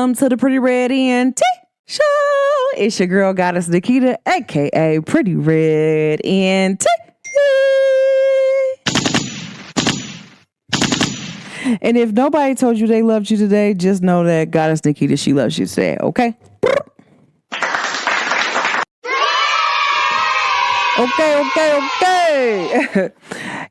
Welcome to the Pretty Red ENT Show. It's your girl, Goddess Naquita, aka Pretty Red ENT. And if nobody told you they loved you today, just know that Goddess Naquita, she loves you today, okay? Okay.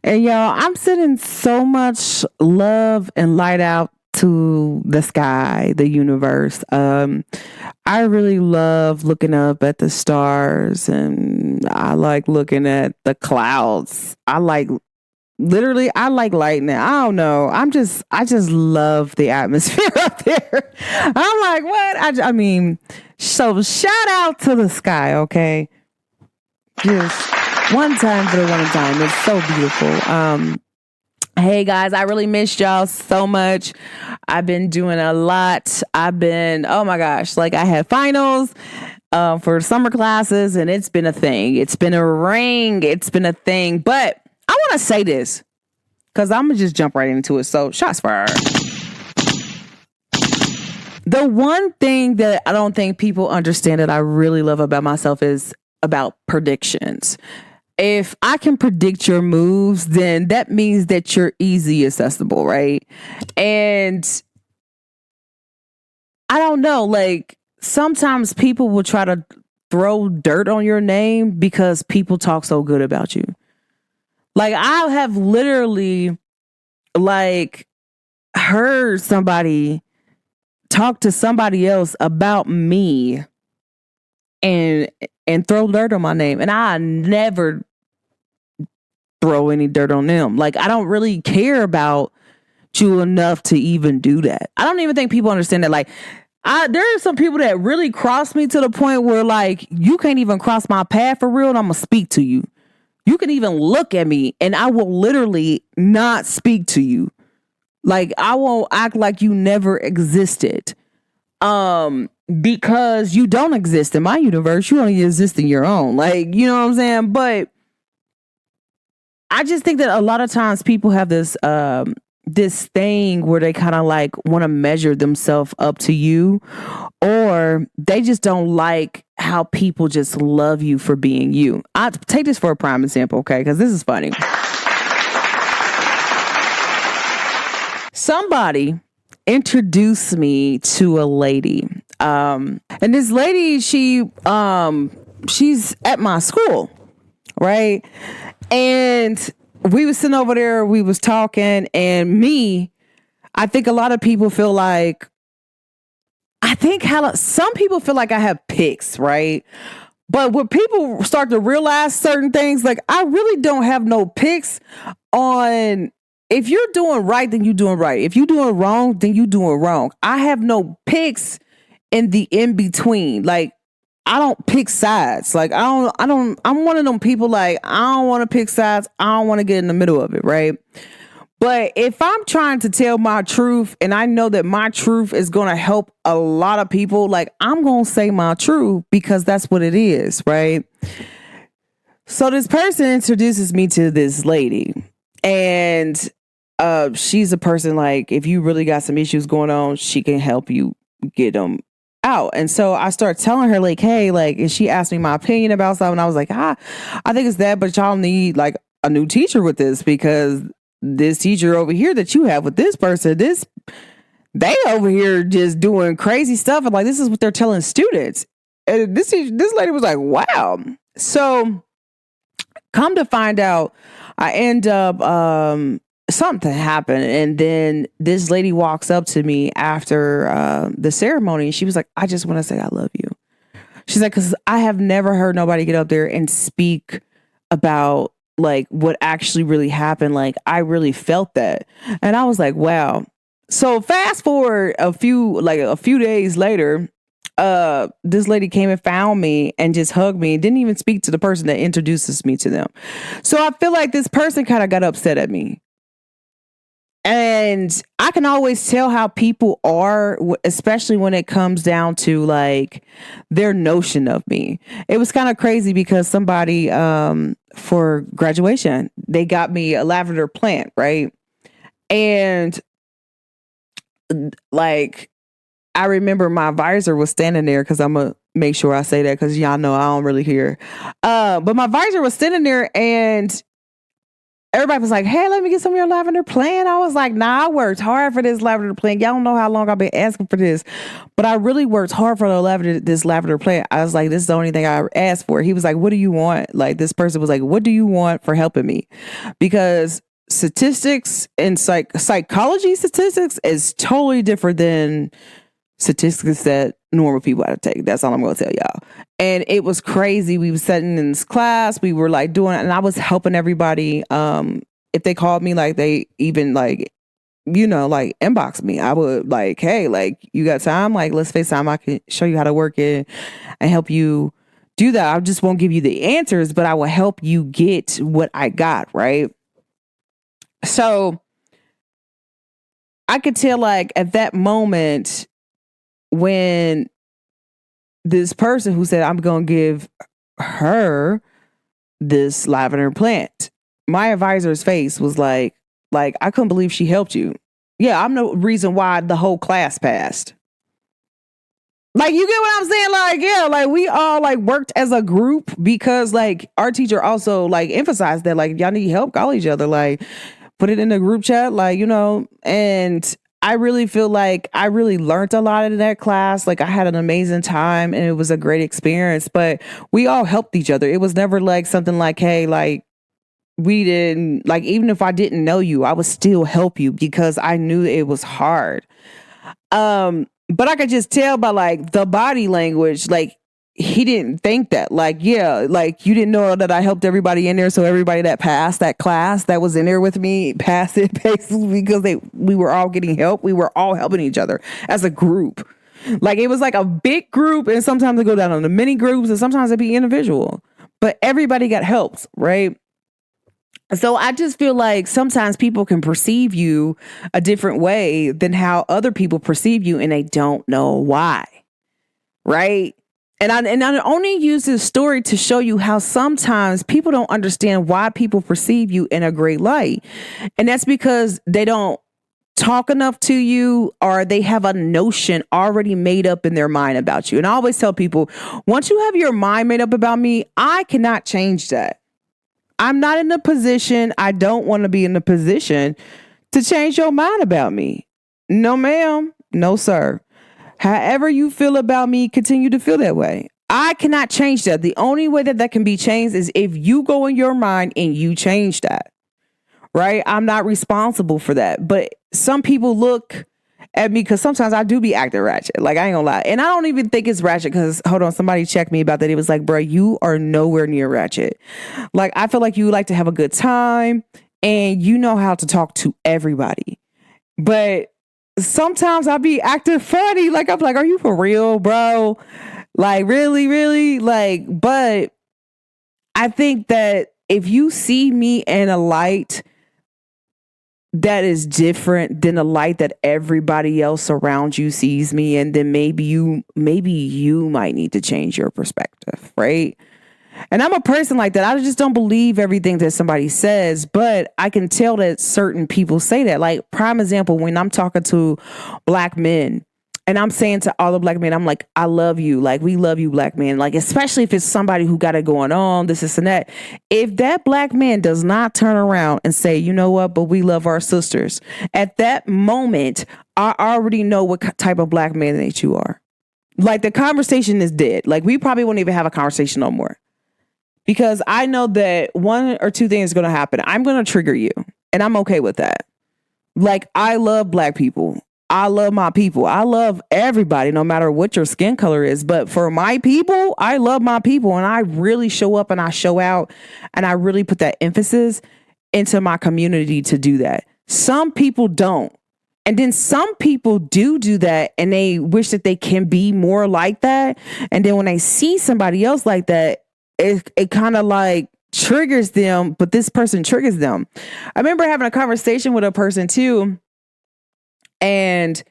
And y'all, I'm sending so much love and light out to the sky, the universe. I really love looking up at the stars, and I like looking at the clouds. I like lightning. I don't know. I just love the atmosphere up there. I'm like, what? I mean, so shout out to the sky, okay? Just one time for the one time. It's so beautiful. Hey guys, I really missed y'all so much. I've been doing a lot. Oh my gosh, like I had finals for summer classes, and it's been a thing. It's been a ring. It's been a thing. But I want to say this because I'm going to just jump right into it. So shots fired. The one thing that I don't think people understand that I really love about myself is about predictions. If I can predict your moves, then that means that you're easy accessible, right? And I don't know, like sometimes people will try to throw dirt on your name because people talk so good about you. Like I have literally like heard somebody talk to somebody else about me and throw dirt on my name. And I never throw any dirt on them. Like, I don't really care about you enough to even do that. I don't even think people understand that. Like, there are some people that really cross me to the point where, like, you can't even cross my path for real, and I'm going to speak to you. You can even look at me, and I will literally not speak to you. Like, I won't act like you never existed. Because you don't exist in my universe. You only exist in your own. Like, you know what I'm saying? But I just think that a lot of times people have this this thing where they kind of like want to measure themselves up to you, or they just don't like how people just love you for being you. I take this for a prime example, okay? Because this is funny. Somebody introduced me to a lady. And this lady, she's at my school, right? And we was sitting over there, we was talking, and I think a lot of people feel like, some people feel like I have pics, right? But when people start to realize certain things, like I really don't have no pics on. If you're doing right, then you're doing right. If you're doing wrong, then you're doing wrong. I have no picks in the in-between. Like, I don't pick sides. Like, I'm one of them people, like, I don't want to pick sides. I don't want to get in the middle of it, right? But if I'm trying to tell my truth and I know that my truth is going to help a lot of people, like, I'm going to say my truth because that's what it is, right? So this person introduces me to this lady. And she's a person, like, if you really got some issues going on, she can help you get them out. And so I start telling her, like, hey, like, and she asked me my opinion about something. I was like, I think it's that, but y'all need like a new teacher with this, because this teacher over here that you have with this person, they over here just doing crazy stuff. And like, this is what they're telling students. And this lady was like, wow. So come to find out, I end up, something happened. And then this lady walks up to me after the ceremony. And she was like, I just want to say I love you. She's like, because I have never heard nobody get up there and speak about like what actually really happened. Like, I really felt that. And I was like, wow. So fast forward a few days later, this lady came and found me and just hugged me and didn't even speak to the person that introduces me to them. So I feel like this person kind of got upset at me. And I can always tell how people are, especially when it comes down to like their notion of me. It was kind of crazy because somebody, for graduation, they got me a lavender plant, right? And like, I remember my advisor was standing there, because I'm going to make sure I say that, because y'all know I don't really hear. But my advisor was standing there, and everybody was like, hey, let me get some of your lavender plant. I was like, nah, I worked hard for this lavender plant. Y'all don't know how long I've been asking for this, but I really worked hard for this lavender plant. I was like, this is the only thing I asked for. He was like, what do you want? Like, this person was like, what do you want for helping me? Because statistics and psychology statistics is totally different than statistics that normal people had to take. That's all I'm going to tell y'all. And it was crazy. We were sitting in this class. We were like doing it, and I was helping everybody. If they called me, like they even like, like inbox me, I would like, hey, like you got time? Like, let's FaceTime. I can show you how to work it and help you do that. I just won't give you the answers, but I will help you get what I got, right? So I could tell, like, at that moment, when this person who said, I'm going to give her this lavender plant, my advisor's face was like, I couldn't believe she helped you. Yeah, I'm the reason why the whole class passed. Like, you get what I'm saying? Like, yeah, like we all like worked as a group, because like our teacher also like emphasized that, like, y'all need help, call each other, like put it in the group chat, like, and I really feel like I really learned a lot in that class. Like, I had an amazing time, and it was a great experience, but we all helped each other. It was never like something like, hey, like, we didn't, like, even if I didn't know you, I would still help you, because I knew it was hard. But I could just tell by like the body language, like he didn't think that, like, yeah, like you didn't know that I helped everybody in there. So everybody that passed that class that was in there with me passed it basically because we were all getting help. We were all helping each other as a group. Like, it was like a big group, and sometimes it go down into many groups, and sometimes it be individual, but everybody got helped, right? So I just feel like sometimes people can perceive you a different way than how other people perceive you, and they don't know why, right? And I only use this story to show you how sometimes people don't understand why people perceive you in a great light. And that's because they don't talk enough to you, or they have a notion already made up in their mind about you. And I always tell people, once you have your mind made up about me, I cannot change that. I'm not in a position, I don't want to be in a position to change your mind about me. No, ma'am. No, sir. However you feel about me, continue to feel that way. I cannot change that. The only way that can be changed is if you go in your mind and you change that, right? I'm not responsible for that. But some people look at me, because sometimes I do be acting ratchet. Like, I ain't gonna lie. And I don't even think it's ratchet, because, hold on, somebody checked me about that. It was like, bro, you are nowhere near ratchet. Like, I feel like you like to have a good time, and you know how to talk to everybody. But sometimes I be acting funny. Like, I'm like, are you for real, bro? Like, really, really? Like, but I think that if you see me in a light that is different than the light that everybody else around you sees me, and then maybe you might need to change your perspective, right? And I'm a person like that. I just don't believe everything that somebody says, but I can tell that certain people say that. Like, prime example, when I'm talking to Black men, and I'm saying to all the Black men, I'm like, I love you. Like, we love you, Black men. Like, especially if it's somebody who got it going on, this and that. If that Black man does not turn around and say, you know what, but we love our sisters, at that moment, I already know what type of Black man that you are. Like, the conversation is dead. Like, we probably won't even have a conversation no more. Because I know that one or two things are going to happen. I'm going to trigger you, and I'm okay with that. Like, I love Black people. I love my people. I love everybody, no matter what your skin color is. But for my people, I love my people. And I really show up and I show out. And I really put that emphasis into my community to do that. Some people don't. And then some people do that, and they wish that they can be more like that. And then when they see somebody else like that, it kind of like triggers them, but this person triggers them. I remember having a conversation with a person too. And,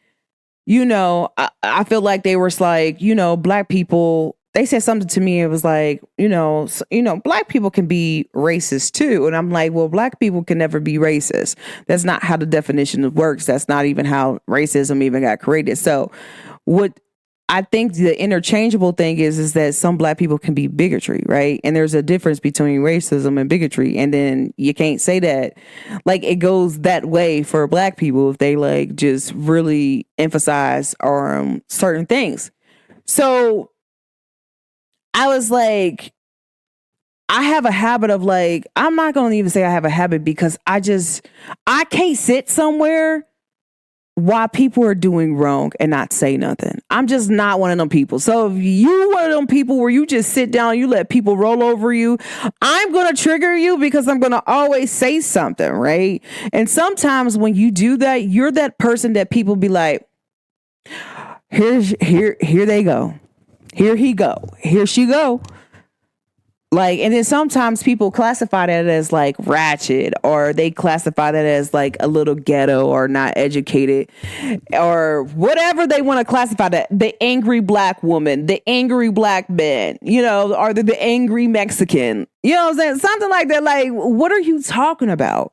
I feel like they were like, Black people they said something to me. It was like, black people can be racist too. And I'm like, well, black people can never be racist. That's not how the definition works. That's not even how racism even got created. So what I think the interchangeable thing is that some black people can be bigotry, right? And there's a difference between racism and bigotry. And then you can't say that like it goes that way for black people if they like just really emphasize certain things. So I was like, I have a habit of like, I'm not going to even say I have a habit because I can't sit somewhere while people are doing wrong and not say nothing. I'm just not one of them people. So if you one of them people where you just sit down, you let people roll over you, I'm going to trigger you because I'm going to always say something, right? And sometimes when you do that, you're that person that people be like, here they go. Here he go. Here she go. Like, and then sometimes people classify that as like ratchet, or they classify that as like a little ghetto or not educated or whatever they want to classify that. The angry black woman, the angry black man, or the angry Mexican, you know what I'm saying? Something like that. Like, what are you talking about?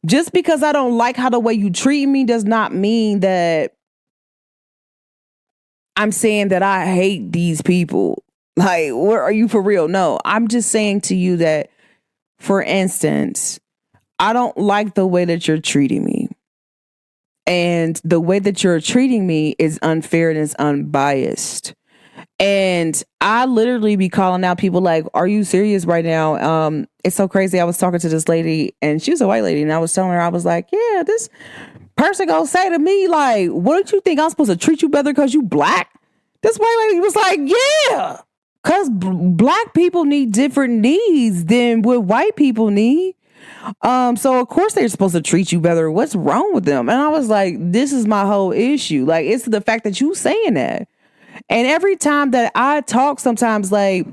Just because I don't like how the way you treat me does not mean that I'm saying that I hate these people. Like, where are you for real? No, I'm just saying to you that, for instance, I don't like the way that you're treating me. And the way that you're treating me is unfair and is unbiased. And I literally be calling out people like, are you serious right now? It's so crazy. I was talking to this lady and she was a white lady. And I was telling her, I was like, yeah, this person gonna say to me, like, what don't you think I'm supposed to treat you better because you black? This white lady was like, yeah. Because black people need different needs than what white people need. So of course they're supposed to treat you better. What's wrong with them? And I was like, this is my whole issue. Like, it's the fact that you saying that. And every time that I talk, sometimes like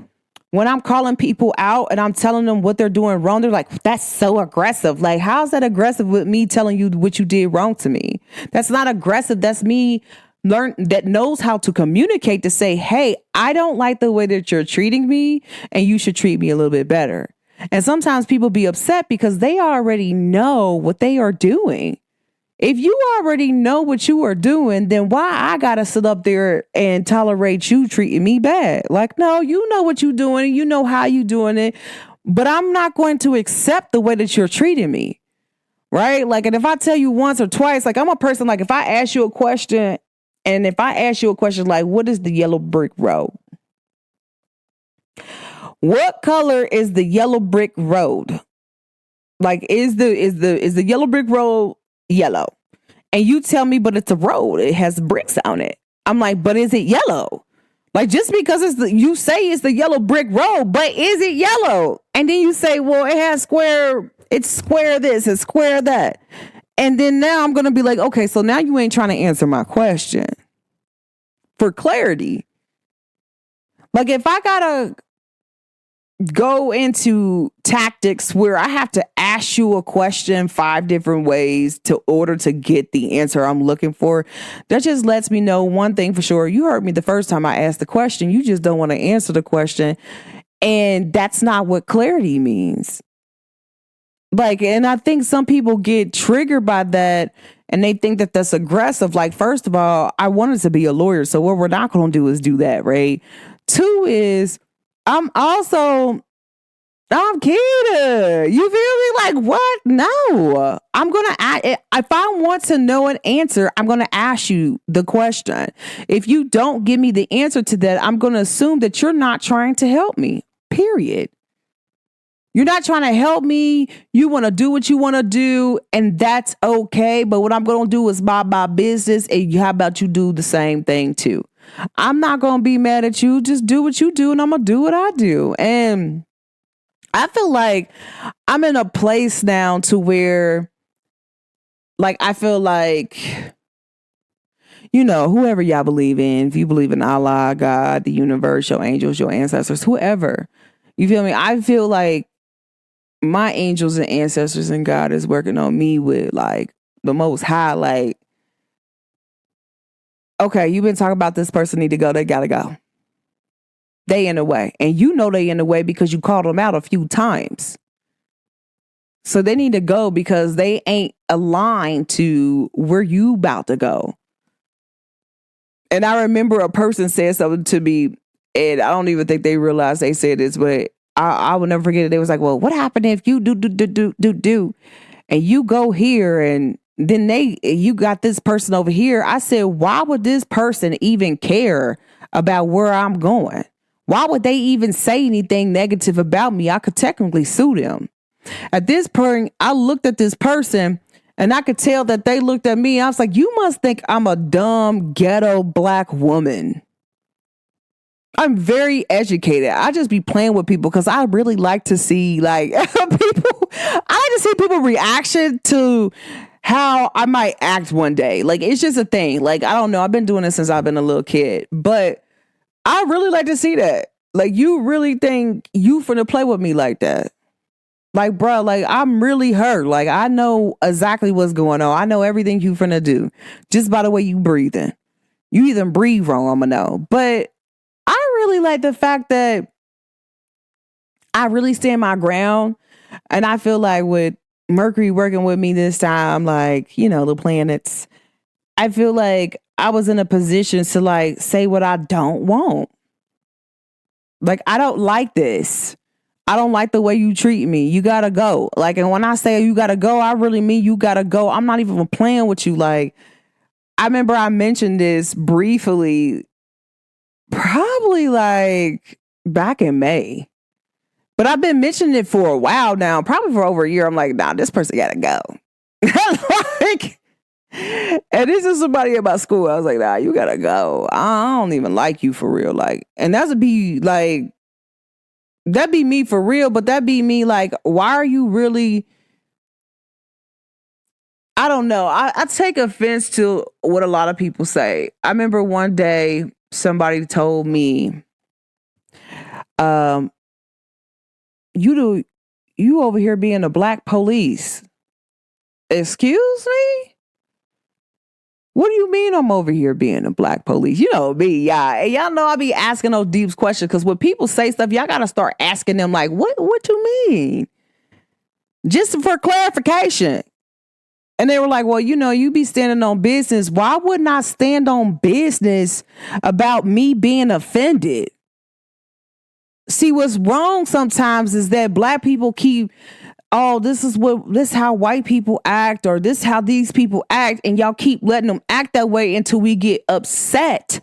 when I'm calling people out and I'm telling them what they're doing wrong, they're like, that's so aggressive. Like, how's that aggressive with me telling you what you did wrong to me? That's not aggressive. That's me that knows how to communicate to say, hey, I don't like the way that you're treating me and you should treat me a little bit better. And sometimes people be upset because they already know what they are doing. If you already know what you are doing, then why I gotta sit up there and tolerate you treating me bad? Like, no, you know what you're doing. You know how you doing it. But I'm not going to accept the way that you're treating me. Right? Like, and if I tell you once or twice, like I'm a person, like if I ask you a question, and if I ask you a question like, what is the yellow brick road? What color is the yellow brick road? Like, is the yellow brick road yellow? And you tell me, but it's a road. It has bricks on it. I'm like, but is it yellow? Like, just because you say it's the yellow brick road, but is it yellow? And then you say, well, it has it's square this, it's square that. And then now I'm going to be like, okay, so now you ain't trying to answer my question for clarity. Like, if I got to go into tactics where I have to ask you a question 5 different ways to order to get the answer I'm looking for, that just lets me know one thing for sure. You heard me the first time I asked the question. You just don't want to answer the question. And that's not what clarity means. Like, and I think some people get triggered by that and they think that that's aggressive. Like, first of all, I wanted to be a lawyer. So what we're not going to do is do that, right? 2 is I'm Kita. You feel me? Like, what? No. I'm going to, if I want to know an answer, I'm going to ask you the question. If you don't give me the answer to that, I'm going to assume that you're not trying to help me, period. You're not trying to help me. You want to do what you want to do, and that's okay. But what I'm going to do is mind my business, and how about you do the same thing too? I'm not going to be mad at you. Just do what you do, and I'm going to do what I do. And I feel like I'm in a place now to where, like, I feel like, whoever y'all believe in, if you believe in Allah, God, the universe, your angels, your ancestors, whoever, you feel me? I feel like my angels and ancestors and God is working on me with like the most high, like, okay, you've been talking about this person need to go, they gotta go. they in the way. And you know they in the way because you called them out a few times. So they need to go because they ain't aligned to where you about to go. And I remember a person said something to me, and I don't even think they realized they said this, but I will never forget it. They was like, well, what happened if you do, and you go here and then you got this person over here? I said, why would this person even care about where I'm going? Why would they even say anything negative about me? I could technically sue them. At this point, I looked at this person and I could tell that they looked at me. I was like, you must think I'm a dumb ghetto black woman. I'm very educated. I just be playing with people because I really like to see like people. I like to see people reaction to how I might act one day. Like, it's just a thing. Like, I don't know. I've been doing this since I've been a little kid, but I really like to see that. Like, you really think you finna play with me like that? Like, bro, like, I'm really hurt. Like, I know exactly what's going on. I know everything you finna do just by the way you breathing. You even breathe wrong, I'ma know. But I really like the fact that I really stand my ground. And I feel like with Mercury working with me this time, like, you know, the planets, I feel like I was in a position to like say what I don't want. Like, I don't like this. I don't like the way you treat me. You gotta go. Like, and when I say you gotta go, I really mean you gotta go. I'm not even playing with you. Like, I remember I mentioned this briefly, probably like back in May. But I've been mentioning it for a while now, probably for over a year. I'm like, nah, this person gotta go. Like, and this is somebody at my school. I was like, nah, you gotta go. I don't even like you for real. Like, and that'd be like, that'd be me for real, but that'd be me like, why are you really? I don't know. I take offense to what a lot of people say. I remember one day somebody told me, you over here being a black police. Excuse me? What do you mean I'm over here being a black police? You know me, yeah. And y'all know I be asking those deep questions because when people say stuff, y'all got to start asking them like, what you mean? Just for clarification. And they were like, well, you know, you be standing on business. Why wouldn't I stand on business about me being offended? See, what's wrong sometimes is that black people keep, oh, this is how white people act, or this how these people act, and y'all keep letting them act that way until we get upset.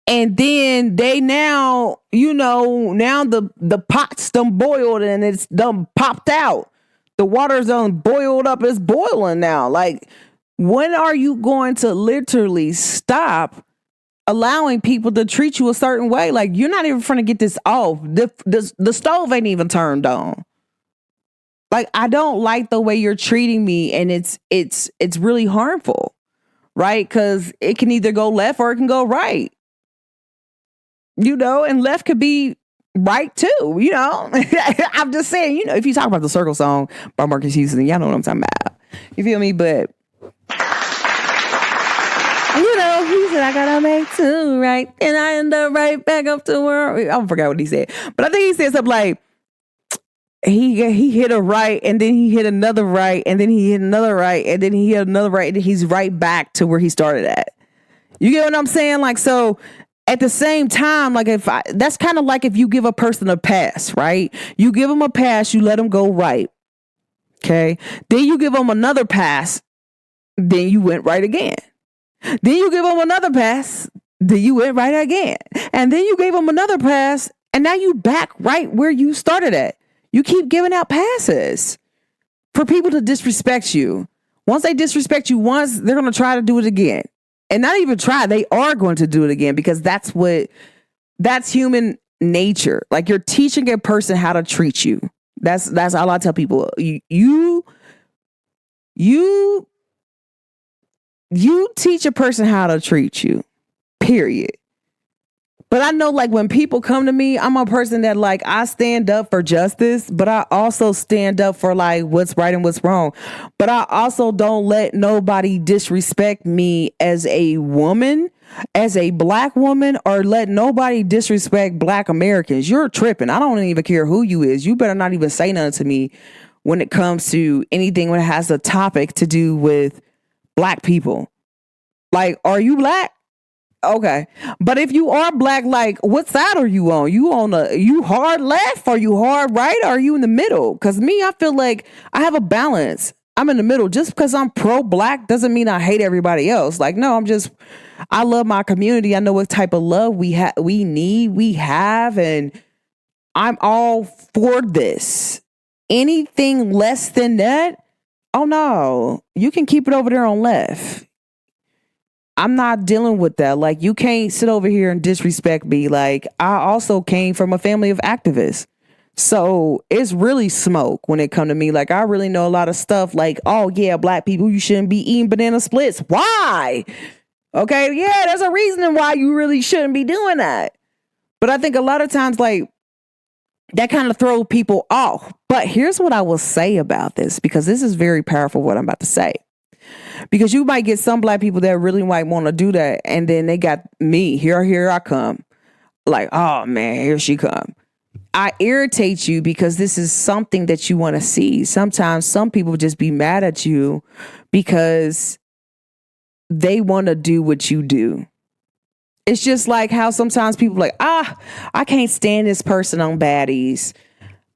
And then they now, you know, now the pot's done boiled and it's done popped out. The water's done boiled up, it's boiling now. Like, when are you going to literally stop allowing people to treat you a certain way? Like, you're not even trying to get this off. The stove ain't even turned on. Like, I don't like the way you're treating me, and it's really harmful, right? Because it can either go left or it can go right, you know, and left could be right too, you know. I'm just saying, you know, if you talk about the Circle song by Marcus Houston, y'all know what I'm talking about. You feel me? But you know, he said, I gotta make two right, and I end up right back up to where I forgot what he said, but I think he said something like, he hit a right, and then he hit another right, and then he hit another right, and then he hit another right, and then he's right back to where he started at. You get what I'm saying? Like, so at the same time, like, that's kind of like if you give a person a pass, right? You give them a pass, you let them go right. Okay. Then you give them another pass, then you went right again. Then you give them another pass, then you went right again. And then you gave them another pass, and now you back right where you started at. You keep giving out passes for people to disrespect you. Once they disrespect you once, they're going to try to do it again. And not even try, they are going to do it again, because that's human nature. Like, you're teaching a person how to treat you. That's all I tell people. You teach a person how to treat you, period. But I know, like, when people come to me, I'm a person that, like, I stand up for justice, but I also stand up for, like, what's right and what's wrong. But I also don't let nobody disrespect me as a woman as a black woman or let nobody disrespect black Americans. You're tripping. I don't even care who you is. You better not even say nothing to me when it comes to anything when it has a topic to do with black people. Like, are you black? Okay. But if you are black, like, what side are you on? You hard left? Are you hard right? Or are you in the middle? Because me, I feel like I have a balance. I'm in the middle. Just because I'm pro-black doesn't mean I hate everybody else. Like, no, I love my community. I know what type of love we have, and I'm all for this. Anything less than that, oh no, you can keep it over there on left. I'm not dealing with that. Like, you can't sit over here and disrespect me. Like, I also came from a family of activists. So it's really smoke when it come to me. Like, I really know a lot of stuff like, oh yeah, black people, you shouldn't be eating banana splits. Why? Okay, yeah, there's a reason why you really shouldn't be doing that. But I think a lot of times, like, that kind of throws people off. But here's what I will say about this, because this is very powerful what I'm about to say. Because you might get some black people that really might want to do that. And then they got me. Here I come. Like, oh man, here she come. I irritate you because this is something that you want to see. Sometimes some people just be mad at you because they want to do what you do. It's just like how sometimes people like, I can't stand this person on baddies.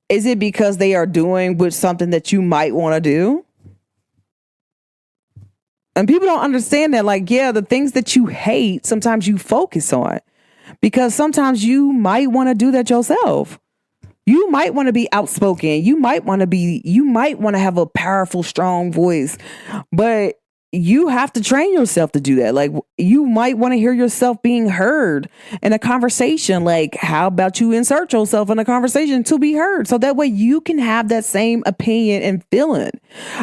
Is it because they are doing with something that you might want to do? And people don't understand that, like, yeah, the things that you hate, sometimes you focus on because sometimes you might want to do that yourself. You might want to be outspoken. You might want to have a powerful, strong voice, but you have to train yourself to do that. Like, you might want to hear yourself being heard in a conversation. Like, how about you insert yourself in a conversation to be heard? So that way you can have that same opinion and feeling.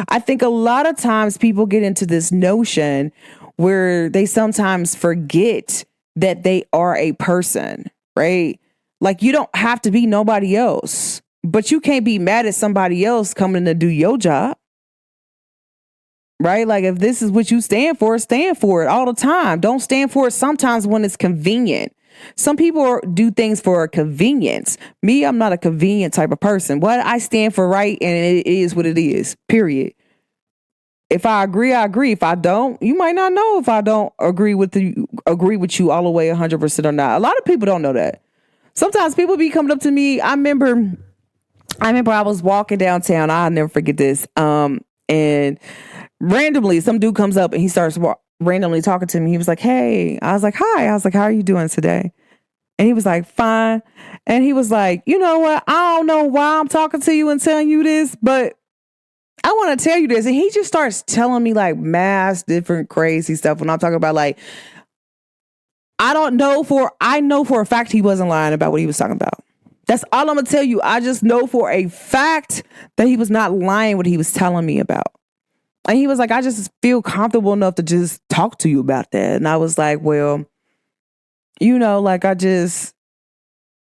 I think a lot of times people get into this notion where they sometimes forget that they are a person, right? Like, you don't have to be nobody else, but you can't be mad at somebody else coming to do your job. Right? Like, if this is what you stand for it all the time. Don't stand for it sometimes when it's convenient. Some people do things for convenience. Me, I'm not a convenient type of person. What I stand for right, and it is what it is, period. If I agree, I agree. If I don't, you might not know if I don't agree with you all the way 100% or not. A lot of people don't know that. Sometimes people be coming up to me. I remember I was walking downtown. I'll never forget this. And randomly, some dude comes up and he starts randomly talking to me. He was like, hey. I was like, hi. I was like, how are you doing today? And he was like, fine. And he was like, you know what? I don't know why I'm talking to you and telling you this, but I want to tell you this. And he just starts telling me like mass different crazy stuff when I'm talking about, like, I know for a fact he wasn't lying about what he was talking about. That's all I'm going to tell you. I just know for a fact that he was not lying what he was telling me about. And he was like, I just feel comfortable enough to just talk to you about that. And I was like, well, you know, like, I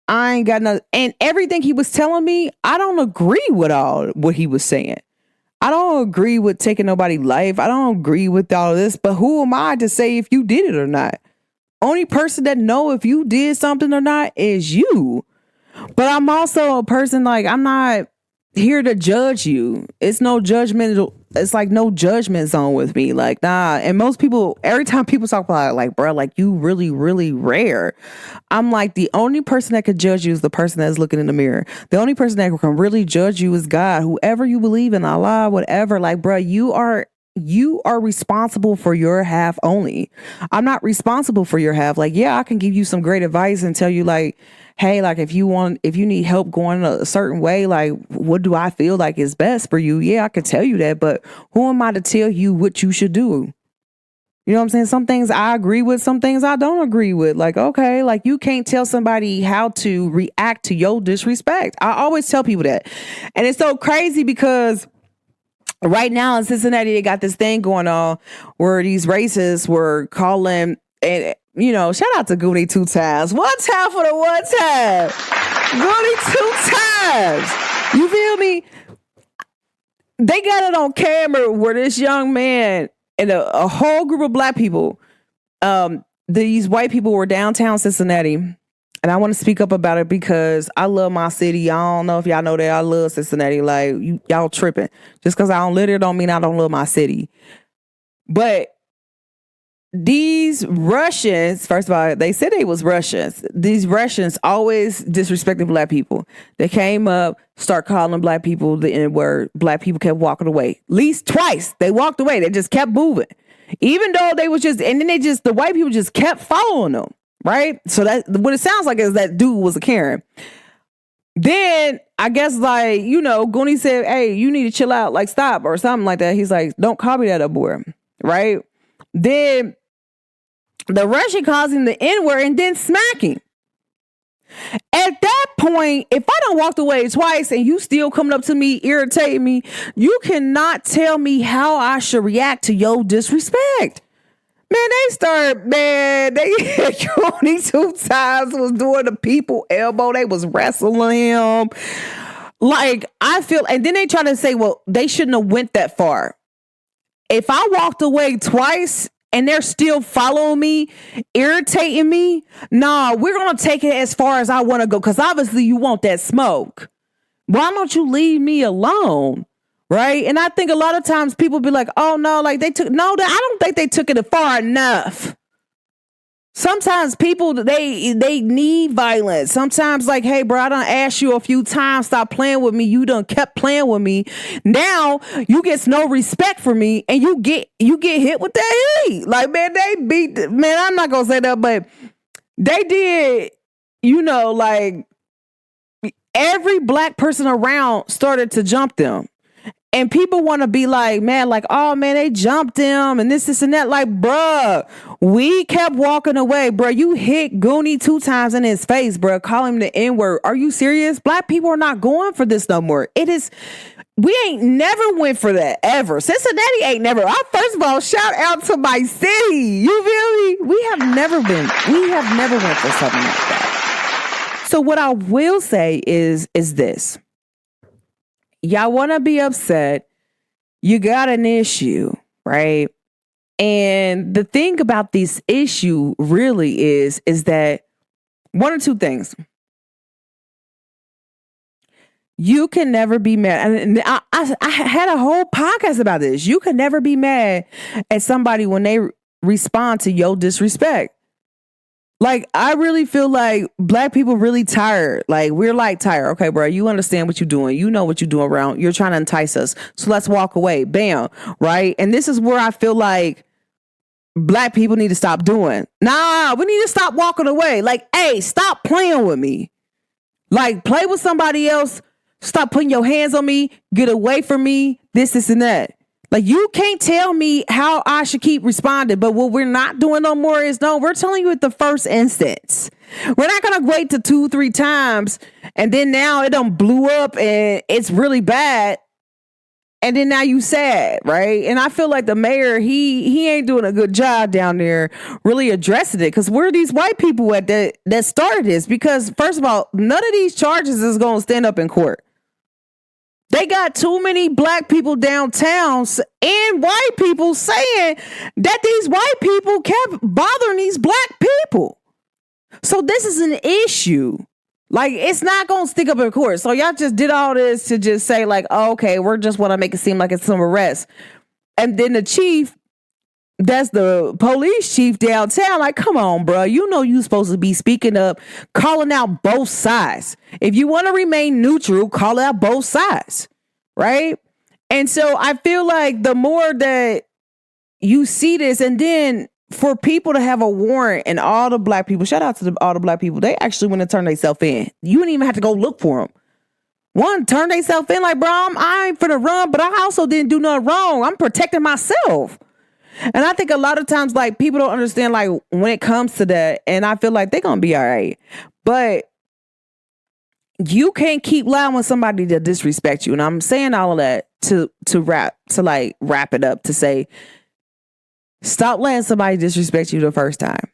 ain't got nothing. And everything he was telling me, I don't agree with all what he was saying. I don't agree with taking nobody's life. I don't agree with all of this. But who am I to say if you did it or not? Only person that know if you did something or not is you. But I'm also a person, like, I'm not here to judge you. It's no judgment. It's like no judgment zone with me. Like, nah. And most people, every time people talk about it, like, bro, like, you really, really rare. I'm like, the only person that could judge you is the person that's looking in the mirror. The only person that can really judge you is God. Whoever you believe in, Allah, whatever. Like, bro, you are responsible for your half only. I'm not responsible for your half. Like, yeah, I can give you some great advice and tell you, like, hey, like, if you need help going a certain way, like, what do I feel like is best for you? Yeah, I can tell you that, but who am I to tell you what you should do? You know what I'm saying? Some things I agree with, some things I don't agree with. Like, okay, like, you can't tell somebody how to react to your disrespect. I always tell people that. And it's so crazy because right now in Cincinnati, they got this thing going on where these racists were calling, and, you know, shout out to Goody 2 times. One time for the one time. Goody 2 times. You feel me? They got it on camera where this young man and a whole group of black people these white people were downtown Cincinnati. And I want to speak up about it because I love my city. I don't know if y'all know that I love Cincinnati. Like, y'all tripping. Just because I don't live there don't mean I don't love my city. But these Russians, first of all, they said they was Russians. These Russians always disrespected black people. They came up, start calling black people the N-word. Black people kept walking away. At least twice. They walked away. They just kept moving. Even though they was just, and then the white people just kept following them. Right? So that what it sounds like is that dude was a Karen. Then I guess like, Goonie said, hey, you need to chill out, like stop or something like that. He's like, don't call me that up, boy. Right? Then the Russian calls him the N-word and then smack him. At that point, if I done walked away twice and you still coming up to me, irritating me, you cannot tell me how I should react to your disrespect. They hit Goonie 2 times, was doing the people elbow. They was wrestling him. Like, I feel, and then they try to say, well, they shouldn't have went that far. If I walked away twice and they're still following me, irritating me, nah, we're going to take it as far as I want to go. Because obviously you want that smoke. Why don't you leave me alone? Right. And I think a lot of times people be like, oh, no, like I don't think they took it far enough. Sometimes people, they need violence. Sometimes like, hey, bro, I done asked you a few times, stop playing with me. You done kept playing with me. Now you get no respect for me and you get hit with that heat. Like, man, I'm not going to say that, but they did, like every black person around started to jump them. And people want to be like, man, like, oh, man, they jumped him and this and that. Like, bruh, we kept walking away, bruh. You hit Goonie 2 times in his face, bruh. Call him the N-word. Are you serious? Black people are not going for this no more. We ain't never went for that ever. Cincinnati ain't never. First of all, shout out to my city. You feel me? We have never went for something like that. So what I will say is this. Y'all want to be upset. You got an issue, right? And the thing about this issue really is that one or two things. You can never be mad. And I had a whole podcast about this. You can never be mad at somebody when they respond to your disrespect. Like, I really feel like black people really tired. Like, we're like tired. Okay, bro, you understand what you're doing. You know what you're doing around. You're trying to entice us. So let's walk away. Bam. Right. And this is where I feel like black people need to stop doing. Nah, we need to stop walking away. Like, hey, stop playing with me. Like, play with somebody else. Stop putting your hands on me. Get away from me. This and that. Like, you can't tell me how I should keep responding, but what we're not doing no more is we're telling you at the first instance. We're not going to wait to 2-3 times and then now it done blew up and it's really bad. And then now you sad, right? And I feel like the mayor, he ain't doing a good job down there really addressing it. Because where are these white people at that started this? Because first of all, none of these charges is going to stand up in court. They got too many black people downtown and white people saying that these white people kept bothering these black people. So this is an issue. Like, it's not going to stick up in court. So y'all just did all this to just say like, oh, okay, we're just want to make it seem like it's some arrest. And then the chief, that's the police chief downtown, like, come on, bro. You know you're supposed to be speaking up, calling out both sides. If you want to remain neutral, call out both sides, right? And so I feel like the more that you see this, and then for people to have a warrant and all the black people, shout out to all the black people, they actually went and turned themselves in. You didn't even have to go look for them. One, turn themselves in like, bro, I ain't finna run, but I also didn't do nothing wrong. I'm protecting myself. And I think a lot of times, like, people don't understand, like, when it comes to that, and I feel like they're going to be all right. But you can't keep allowing somebody to disrespect you. And I'm saying all of that to wrap it up, to say, stop letting somebody disrespect you the first time.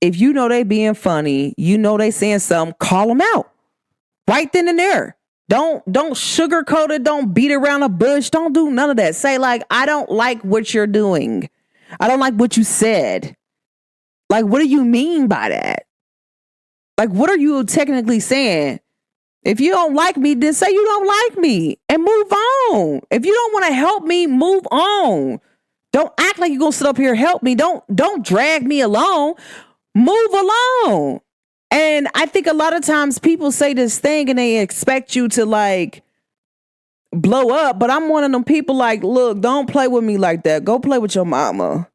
If you know they being funny, you know they saying something, call them out right then and there. Don't sugarcoat it. Don't beat around the bush. Don't do none of that. Say like, I don't like what you're doing. I don't like what you said. Like, what do you mean by that? Like, what are you technically saying? If you don't like me, then say you don't like me and move on. If you don't want to help me, move on. Don't act like you're going to sit up here and help me. Don't drag me along. Move along. And I think a lot of times people say this thing and they expect you to like blow up. But I'm one of them people like, look, don't play with me like that. Go play with your mama.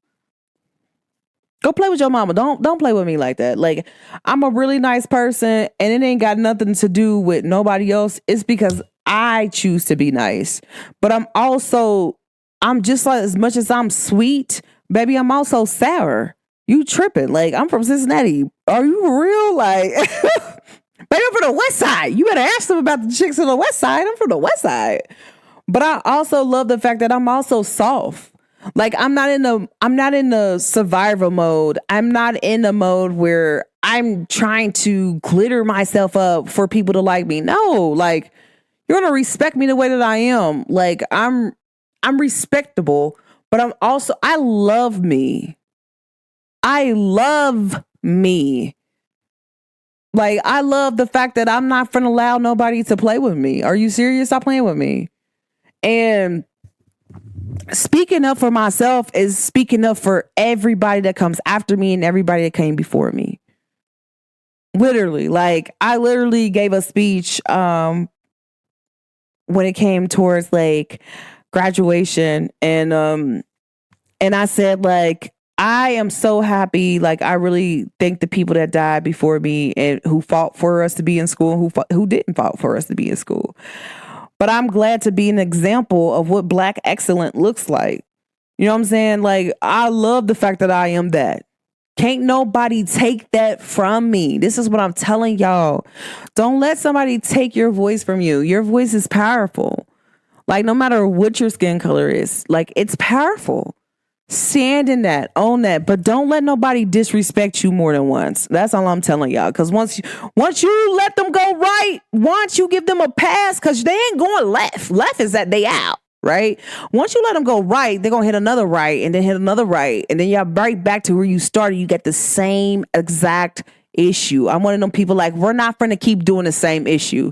Go play with your mama. Don't play with me like that. Like, I'm a really nice person and it ain't got nothing to do with nobody else. It's because I choose to be nice. But I'm just like, as much as I'm sweet, baby, I'm also sour. You tripping. Like, I'm from Cincinnati. Are you real? Like, baby, I'm from the West Side. You better ask them about the chicks on the West Side. I'm from the West Side. But I also love the fact that I'm also soft. Like, I'm not in the survivor mode. I'm not in the mode where I'm trying to glitter myself up for people to like me. No, like, you're going to respect me the way that I am. Like, I'm respectable, but I love me. I love me. Like, I love the fact that I'm not going to allow nobody to play with me. Are you serious? Stop playing with me. And speaking up for myself is speaking up for everybody that comes after me and everybody that came before me. Literally, like, I literally gave a speech when it came towards like graduation, and I said, like, I am so happy. Like, I really thank the people that died before me and who fought for us to be in school, and who didn't fight for us to be in school. But I'm glad to be an example of what Black excellence looks like. You know what I'm saying? Like, I love the fact that I am that. Can't nobody take that from me. This is what I'm telling y'all. Don't let somebody take your voice from you. Your voice is powerful. Like, no matter what your skin color is, like, it's powerful. Stand in that, own that, but don't let nobody disrespect you more than once. That's all I'm telling y'all. Because once you let them go right, once you give them a pass, because they ain't going left. Left is that they out, right? Once you let them go right, they're gonna hit another right, and then hit another right, and then y'all right back to where you started. You get the same exact issue. I'm one of them people like, we're not going to keep doing the same issue.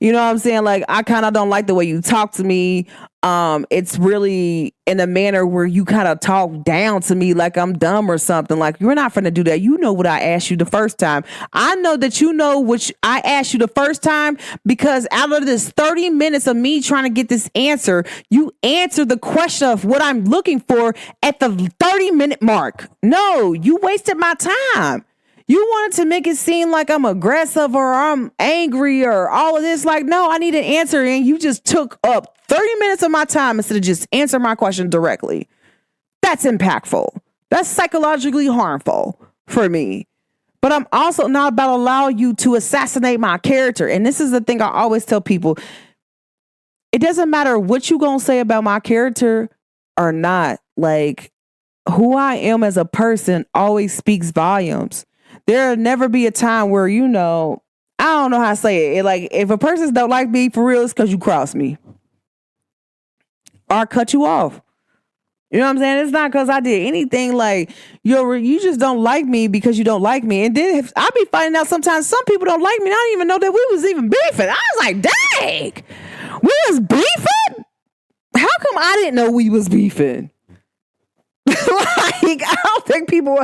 You know what I'm saying? Like, I kind of don't like the way you talk to me. It's really in a manner where you kind of talk down to me like I'm dumb or something. Like, you're not going to do that. You know what I asked you the first time. I know that you know what I asked you the first time, because out of this 30 minutes of me trying to get this answer, you answered the question of what I'm looking for at the 30-minute mark. No, you wasted my time. You wanted to make it seem like I'm aggressive or I'm angry or all of this. Like, no, I need an answer. And you just took up 30 minutes of my time instead of just answer my question directly. That's impactful. That's psychologically harmful for me. But I'm also not about to allow you to assassinate my character. And this is the thing I always tell people. It doesn't matter what you gonna say about my character or not. Like, who I am as a person always speaks volumes. There'll never be a time where, you know, I don't know how to say it. Like, if a person don't like me for real, it's because you cross me or cut you off. You know what I'm saying? It's not because I did anything. Like, you just don't like me because you don't like me. And then I be finding out sometimes some people don't like me. I didn't even know that we was even beefing. I was like, dang, we was beefing? How come I didn't know we was beefing? Like, I don't think people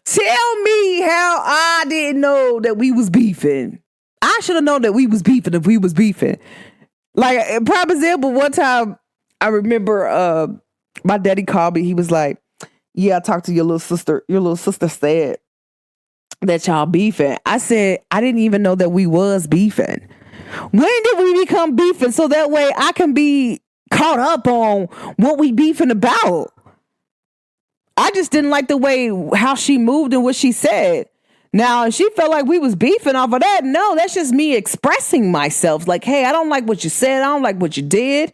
tell me how I didn't know that we was beefing. I should have known that we was beefing if we was beefing. Like, a prime example, one time I remember my daddy called me. He was like, yeah, I talked to your little sister. Your little sister said that y'all beefing. I said, I didn't even know that we was beefing. When did we become beefing? So that way I can be caught up on what we beefing about. I just didn't like the way how she moved and what she said. Now, if she felt like we was beefing off of that, no, that's just me expressing myself. Like, hey, I don't like what you said. I don't like what you did.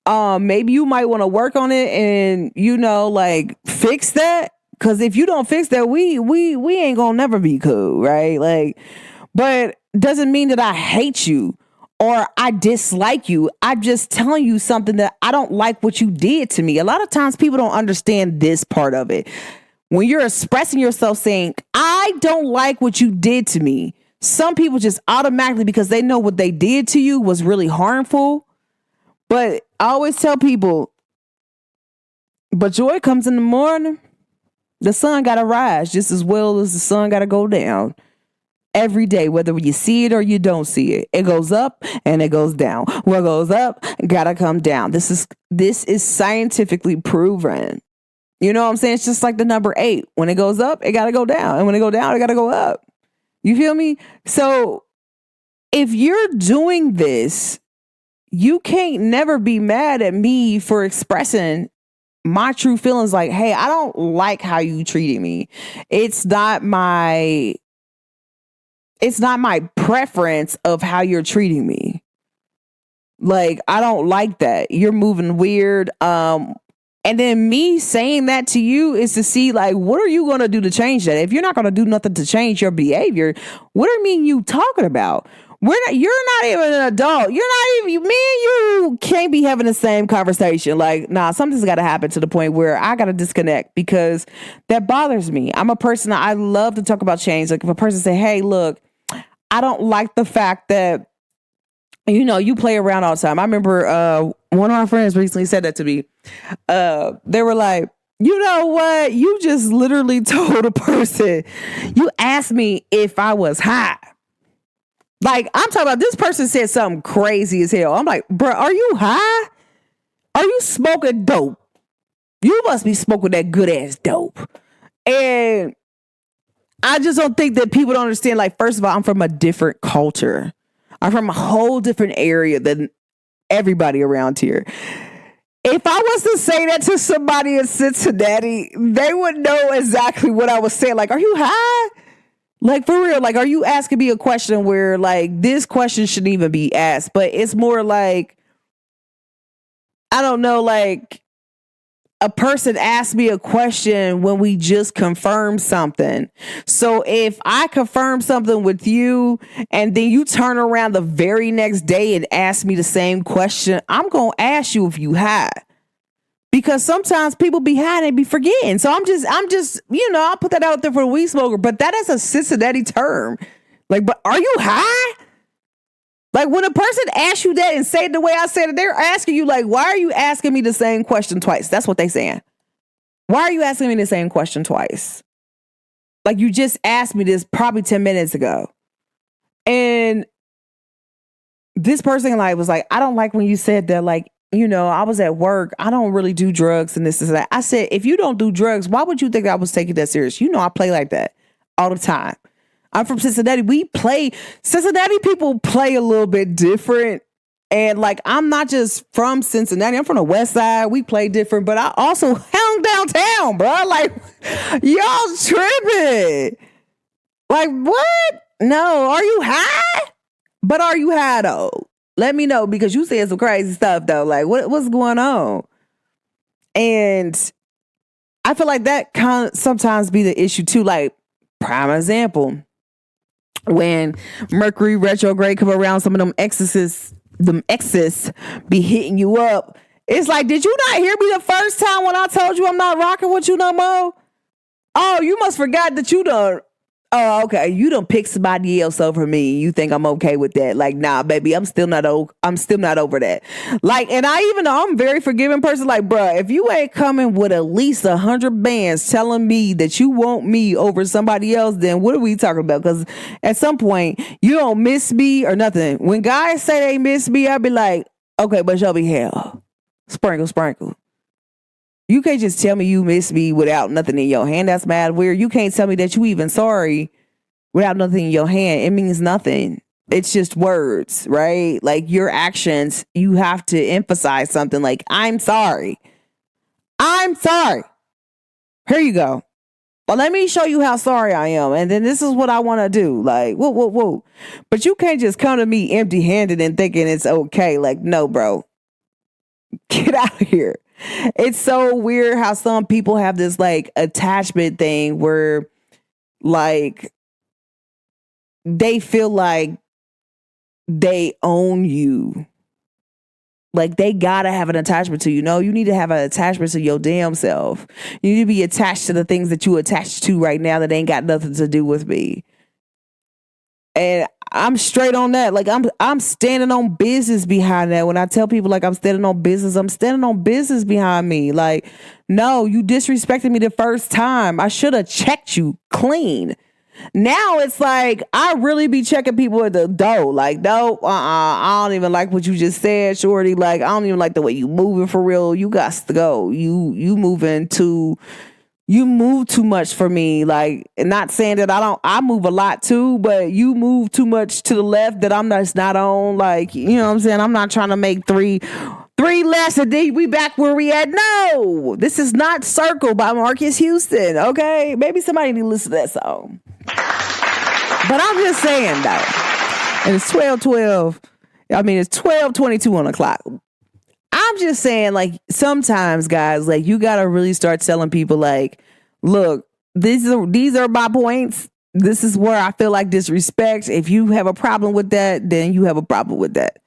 Maybe you might want to work on it and, you know, like, fix that. Because if you don't fix that, we ain't gonna never be cool, right? Like, but doesn't mean that I hate you or I dislike you. I'm just telling you something that I don't like what you did to me. A lot of times people don't understand this part of it. When you're expressing yourself saying, I don't like what you did to me. Some people just automatically, because they know what they did to you was really harmful. But I always tell people, but joy comes in the morning. The sun got to rise just as well as the sun got to go down every day, whether you see it or you don't see it. It goes up and it goes down. What goes up got to come down. This is scientifically proven. You know what I'm saying? It's just like the number 8. When it goes up, it got to go down. And when it go down, it got to go up. You feel me? So if you're doing this, you can't never be mad at me for expressing my true feelings. Like, hey, I don't like how you treated me. It's not my preference of how you're treating me. Like, I don't like that. You're moving weird. And then me saying that to you is to see, like, what are you going to do to change that? If you're not going to do nothing to change your behavior, what do you mean you talking about? You're not even an adult. You're not even, me and you can't be having the same conversation. Like, nah, something's got to happen to the point where I got to disconnect, because that bothers me. I'm a person that I love to talk about change. Like, if a person say, hey, look, I don't like the fact that, you play around all the time. I remember one of my friends recently said that to me. They were like, you know what? You just literally told a person, you asked me if I was high. Like, I'm talking about, this person said something crazy as hell. I'm like, bro, are you high? Are you smoking dope? You must be smoking that good ass dope. And I just don't think that people don't understand. Like, first of all, I'm from a different culture. I'm from a whole different area than everybody around here. If I was to say that to somebody in Cincinnati, they would know exactly what I was saying. Like, are you high? Like, for real, like, are you asking me a question where, like, this question shouldn't even be asked? But it's more like, I don't know, like, a person asked me a question when we just confirmed something. So if I confirm something with you and then you turn around the very next day and ask me the same question, I'm going to ask you if you high. Because sometimes people be high and they be forgetting. So I'm just, I'll put that out there for the weed smoker. But that is a Cincinnati term. Like, but are you high? Like, when a person asks you that and say it the way I said it, they're asking you, like, why are you asking me the same question twice? That's what they saying. Why are you asking me the same question twice? Like, you just asked me this probably 10 minutes ago. And this person, like, was like, I don't like when you said that, like, I was at work. I don't really do drugs and this is that. I said, if you don't do drugs, why would you think I was taking that serious? I play like that all the time. I'm from Cincinnati. Cincinnati people play a little bit different. And like, I'm not just from Cincinnati. I'm from the West Side. We play different, but I also hung downtown, bro. Like, y'all tripping. Like, what? No, are you high? But are you high though? Let me know, because you said some crazy stuff though. Like, what's going on? And I feel like that can sometimes be the issue too. Like, prime example, when Mercury retrograde come around, some of them exes be hitting you up. It's like, did you not hear me the first time when I told you I'm not rocking with you no more? Oh, you must forgot that you done. Oh, okay. You done pick somebody else over me. You think I'm okay with that? Like, nah, baby, I'm still not over that. Like, and I even know I'm a very forgiving person. Like, bruh, if you ain't coming with at least 100 bands telling me that you want me over somebody else, then what are we talking about? Because at some point, you don't miss me or nothing. When guys say they miss me, I be like, okay, but y'all be hell. Sprinkle, sprinkle. You can't just tell me you miss me without nothing in your hand. That's mad weird. You can't tell me that you even sorry without nothing in your hand. It means nothing. It's just words, right? Like, your actions, you have to emphasize something like, I'm sorry. I'm sorry. Here you go. Well, let me show you how sorry I am. And then this is what I want to do. Like, whoa. But you can't just come to me empty handed and thinking it's okay. Like, no, bro. Get out of here. It's so weird how some people have this like attachment thing where like they feel like they own you. Like, they gotta have an attachment to you. No, you need to have an attachment to your damn self. You need to be attached to the things that you attached to right now that ain't got nothing to do with me. And I'm straight on that. Like, I'm standing on business behind that. When I tell people, like, I'm standing on business behind me. Like, no, you disrespected me the first time. I should have checked you clean. Now it's like, I really be checking people at the door. Like, no, I don't even like what you just said, shorty. Like, I don't even like the way you moving for real. You got to go. You move too much for me. Like, not saying that I move a lot too, but you move too much to the left that I'm just not on. Like, you know what I'm saying? I'm not trying to make three less and then we back where we at. No, this is not Circle by Marcus Houston. Okay. Maybe somebody need to listen to that song. But I'm just saying though. And it's 12:12. I mean, it's 12:22 on the clock. I'm just saying, like, sometimes, guys, like, you got to really start telling people, like, look, these are my points. This is where I feel like disrespect. If you have a problem with that, then you have a problem with that.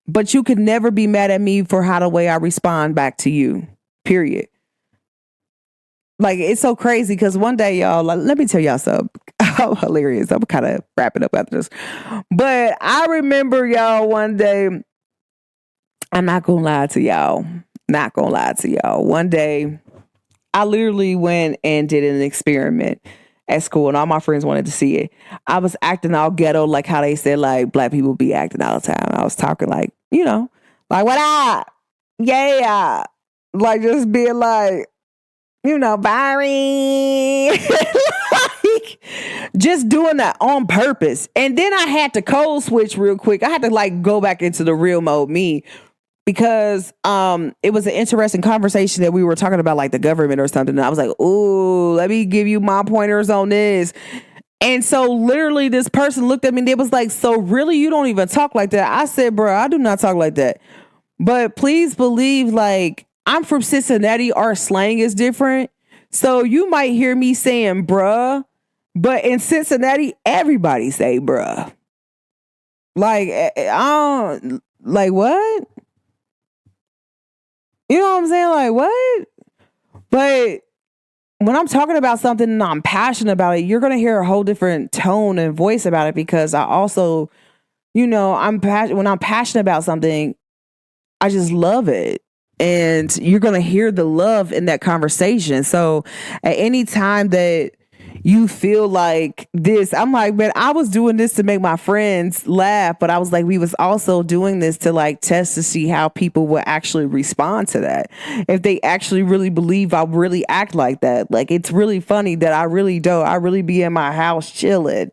But you can never be mad at me for how the way I respond back to you, period. Like, it's so crazy because one day, y'all, like, let me tell y'all something. How hilarious. I'm kind of wrapping up after this. But I remember, y'all, one day, I'm not going to lie to y'all. One day, I literally went and did an experiment at school and all my friends wanted to see it. I was acting all ghetto, like how they said, like, black people be acting all the time. I was talking like, you know, like, what up? Yeah. Like, just being like, you know, Byron. Like, just doing that on purpose. And then I had to code switch real quick. I had to, like, go back into the real mode me. Because it was an interesting conversation that we were talking about, like, the government or something. And I was like, ooh, let me give you my pointers on this. And so literally this person looked at me and they was like, so really you don't even talk like that? I said, bro, I do not talk like that. But please believe, like, I'm from Cincinnati. Our slang is different. So you might hear me saying bruh. But in Cincinnati, everybody say bruh. Like, I don't, like, what? You know what I'm saying? Like, what? But when I'm talking about something and I'm passionate about it, you're going to hear a whole different tone and voice about it because I also, you know, when I'm passionate about something, I just love it. And you're going to hear the love in that conversation. So at any time that you feel like this, I'm like, man, I was doing this to make my friends laugh, but I was like, we was also doing this to, like, test to see how people would actually respond to that. If they actually really believe I really act like that. Like, it's really funny that I really don't. I really be in my house chilling,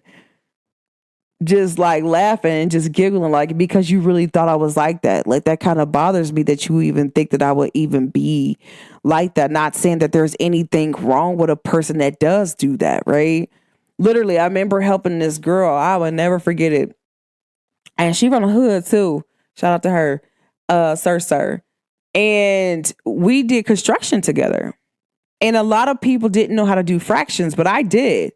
just, like, laughing and just giggling, like, because you really thought I was like that. Like, that kind of bothers me that you even think that I would even be like that. Not saying that there's anything wrong with a person that does do that, right? Literally, I remember helping this girl. I would never forget it. And she from the hood too. Shout out to her, Sir. And we did construction together. And a lot of people didn't know how to do fractions, but I did.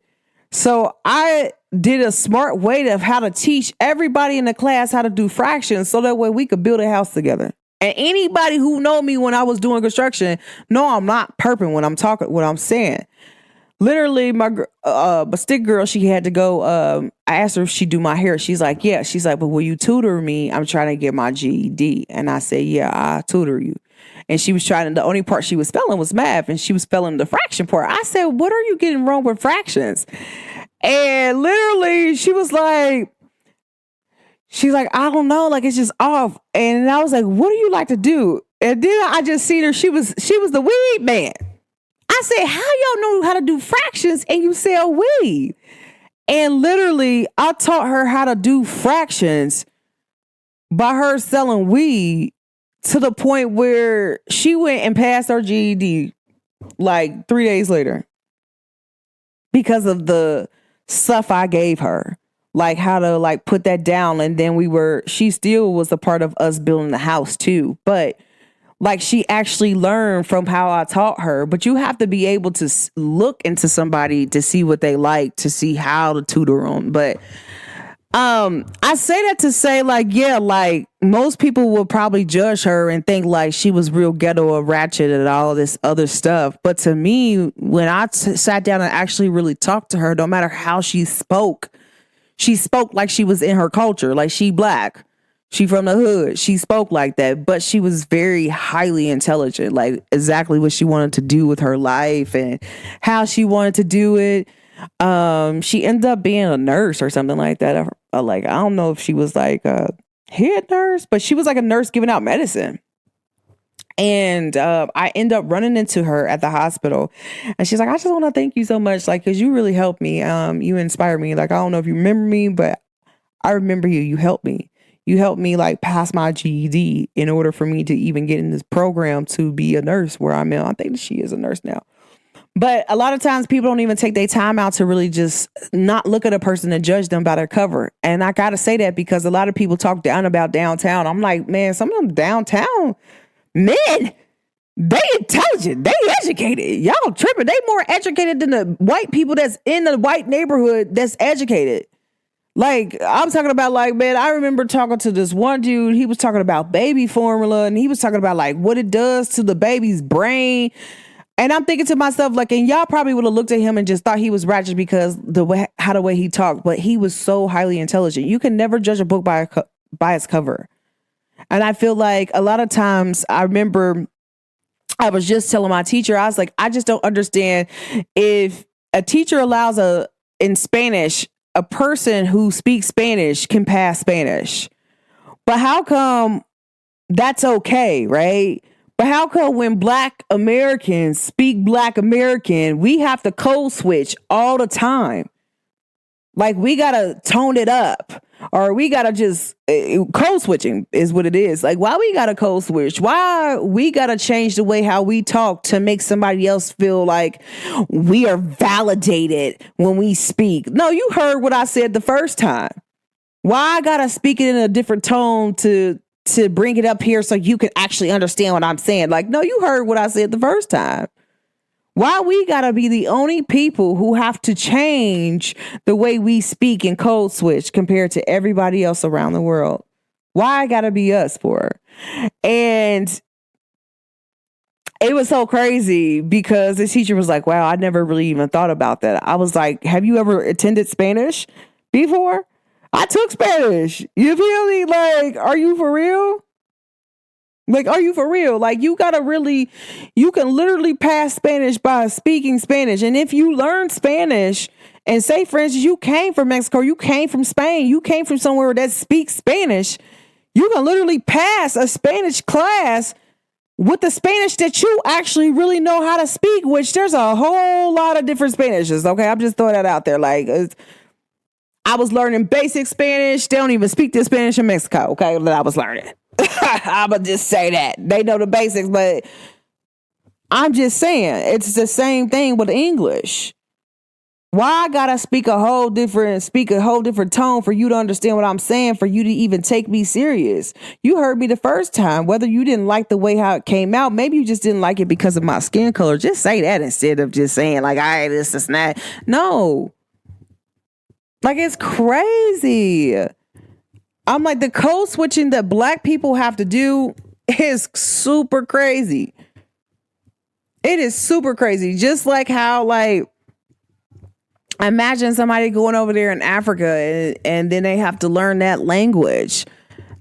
So I did a smart way of how to teach everybody in the class how to do fractions so that way we could build a house together. And anybody who know me when I was doing construction, know I'm not perping when I'm talking, what I'm saying. Literally, my stick girl, she had to go. I asked her if she'd do my hair. She's like, yeah. She's like, but will you tutor me? I'm trying to get my GED. And I said, yeah, I'll tutor you. And she was trying, the only part she was spelling was math, and she was spelling the fraction part. I said, what are you getting wrong with fractions? And literally, she's like, I don't know, like, it's just off. And I was like, what do you like to do? And then I just seen her, she was the weed man. I said, how y'all know how to do fractions and you sell weed? And literally, I taught her how to do fractions by her selling weed to the point where she went and passed her GED like 3 days later because of the stuff I gave her, like how to, like, put that down. And then she still was a part of us building the house too. But, like, she actually learned from how I taught her. But you have to be able to look into somebody to see what they like, to see how to tutor them. But I say that to say, like, yeah, like most people will probably judge her and think like she was real ghetto or ratchet and all this other stuff. But to me, when I sat down and actually really talked to her, no matter how she spoke like she was in her culture, like she black, she from the hood, she spoke like that, but she was very highly intelligent, like exactly what she wanted to do with her life and how she wanted to do it. She ended up being a nurse or something like that. Like, I don't know if she was like a head nurse, but she was like a nurse giving out medicine. And I end up running into her at the hospital, and she's like, "I just want to thank you so much, like, because you really helped me. You inspired me. Like, I don't know if you remember me, but I remember you. You helped me. You helped me like pass my GED in order for me to even get in this program to be a nurse where I'm in. I think she is a nurse now." But a lot of times people don't even take their time out to really just not look at a person and judge them by their cover. And I got to say that because a lot of people talk down about downtown. I'm like, man, some of them downtown men, they intelligent, they educated. Y'all tripping. They more educated than the white people that's in the white neighborhood that's educated. Like, I'm talking about, like, man, I remember talking to this one dude. He was talking about baby formula, and he was talking about like what it does to the baby's brain. And I'm thinking to myself, like, and y'all probably would have looked at him and just thought he was ratchet because the way he talked, but he was so highly intelligent. You can never judge a book by its cover. And I feel like a lot of times, I remember I was just telling my teacher, I was like, I just don't understand if a teacher allows in Spanish, a person who speaks Spanish can pass Spanish. But how come that's okay, right? But how come when Black Americans speak Black American, we have to code switch all the time? Like, we got to tone it up, or we got to just code switching is what it is. Like, why we got to code switch? Why we got to change the way how we talk to make somebody else feel like we are validated when we speak? No, you heard what I said the first time. Why I got to speak it in a different tone to bring it up here so you can actually understand what I'm saying? Like, no, you heard what I said the first time. Why we gotta be the only people who have to change the way we speak and code switch compared to everybody else around the world? Why gotta be us for? And it was so crazy because the teacher was like, wow, I never really even thought about that. I was like, have you ever attended Spanish before? I took Spanish. You feel me? Like, are you for real? Like, are you for real? Like, you can literally pass Spanish by speaking Spanish. And if you learn Spanish and say, for instance, you came from Mexico, you came from Spain, you came from somewhere that speaks Spanish, you can literally pass a Spanish class with the Spanish that you actually really know how to speak, which there's a whole lot of different Spanishes. Okay. I'm just throwing that out there. Like, I was learning basic Spanish. They don't even speak this Spanish in Mexico. Okay. That I was learning. I'ma just say that they know the basics, but I'm just saying it's the same thing with English. Why I gotta speak a whole different tone for you to understand what I'm saying, for you to even take me serious? You heard me the first time. Whether you didn't like the way how it came out, maybe you just didn't like it because of my skin color. Just say that instead of just saying like, "I this and that." No, like, it's crazy. I'm like, the code switching that Black people have to do is super crazy. It is super crazy. Just like how, like, imagine somebody going over there in Africa and then they have to learn that language,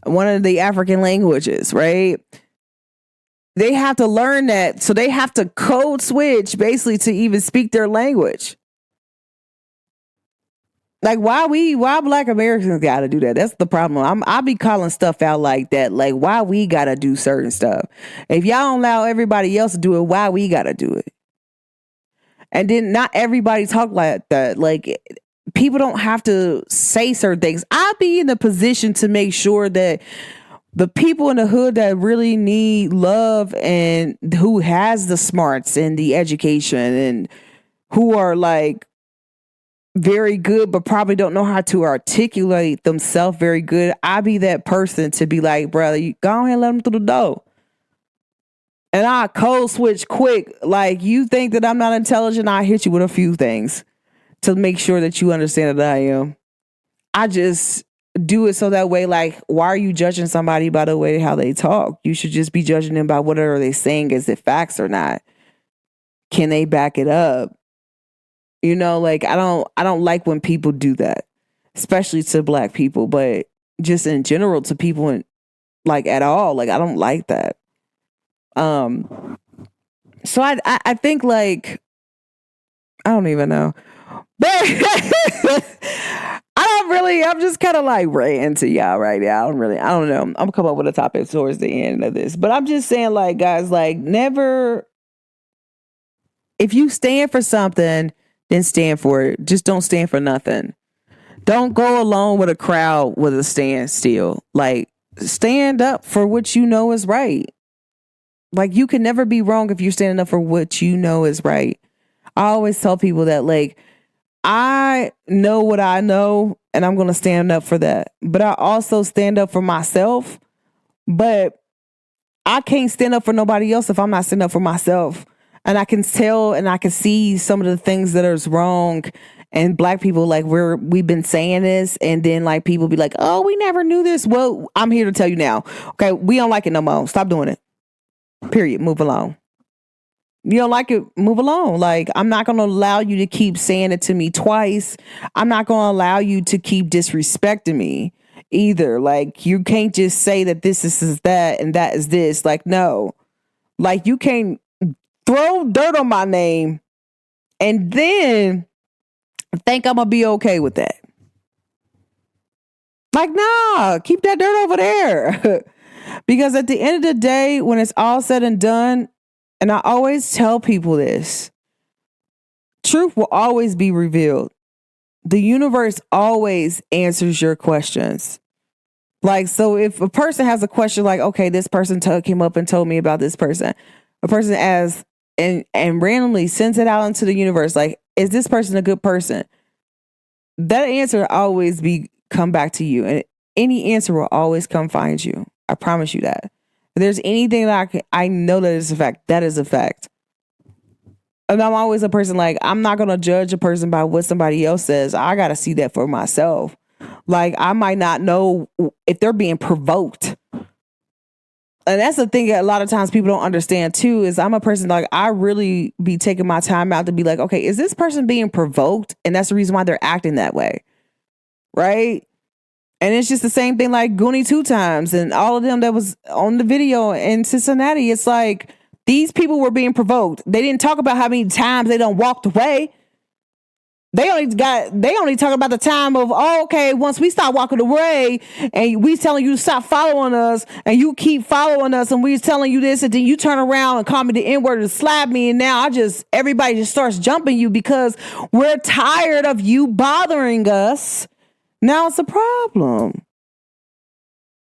one of the African languages, right? They have to learn that. So they have to code switch basically to even speak their language. Like, why Black Americans got to do that? That's the problem. I'll be calling stuff out like that. Like, why we got to do certain stuff? If y'all don't allow everybody else to do it, why we got to do it? And then not everybody talk like that. Like, people don't have to say certain things. I'll be in a position to make sure that the people in the hood that really need love and who has the smarts and the education and who are like very good, but probably don't know how to articulate themselves very good. I be that person to be like, brother, you go ahead and let them through the door. And I code switch quick. Like, you think that I'm not intelligent, I hit you with a few things to make sure that you understand that I am. I just do it so that way, like, why are you judging somebody by the way how they talk? You should just be judging them by whatever they saying. Is it facts or not? Can they back it up? You know, like, I don't like when people do that, especially to Black people, but just in general to people in, like, at all. Like, I don't like that. So I think, like, I don't even know. But I'm just kind of like ranting to y'all right now. I don't know. I'm gonna come up with a topic towards the end of this. But I'm just saying, like, guys, like, never, if you stand for something, then stand for it. Just don't stand for nothing. Don't go along with a crowd with a standstill. Like, stand up for what you know is right. Like, you can never be wrong if you're standing up for what you know is right. I always tell people that, like, I know what I know and I'm going to stand up for that. But I also stand up for myself. But I can't stand up for nobody else if I'm not standing up for myself. And I can tell and I can see some of the things that is wrong. And Black people, like, we've been saying this, and then, like, people be like, oh, we never knew this. Well, I'm here to tell you now. Okay, we don't like it no more. Stop doing it. Period. Move along. You don't like it, move along. Like, I'm not going to allow you to keep saying it to me twice. I'm not going to allow you to keep disrespecting me either. Like, you can't just say that this is that and that is this. Like, no. Like, you can't throw dirt on my name and then think I'm going to be okay with that. Like, nah, keep that dirt over there. Because at the end of the day, when it's all said and done, and I always tell people this, truth will always be revealed. The universe always answers your questions. Like, so if a person has a question like, okay, this person came up and told me about this person, a person asks and randomly sends it out into the universe, like, is this person a good person? That answer will always come back to you. And any answer will always come find you. I promise you that. If there's anything that I know that is a fact, that is a fact. And I'm always a person, like, I'm not going to judge a person by what somebody else says. I got to see that for myself. Like, I might not know if they're being provoked. And that's the thing that a lot of times people don't understand too, is I'm a person, like, I really be taking my time out to be like, okay, is this person being provoked? And that's the reason why they're acting that way. Right? And it's just the same thing like Goonie 2 times and all of them that was on the video in Cincinnati. It's like, these people were being provoked. They didn't talk about how many times they done walked away. They only talk about the time of, oh, okay, once we stop walking away and we telling you to stop following us and you keep following us and we telling you this, and then you turn around and call me the N-word and slap me, and now everybody just starts jumping you because we're tired of you bothering us. Now it's a problem.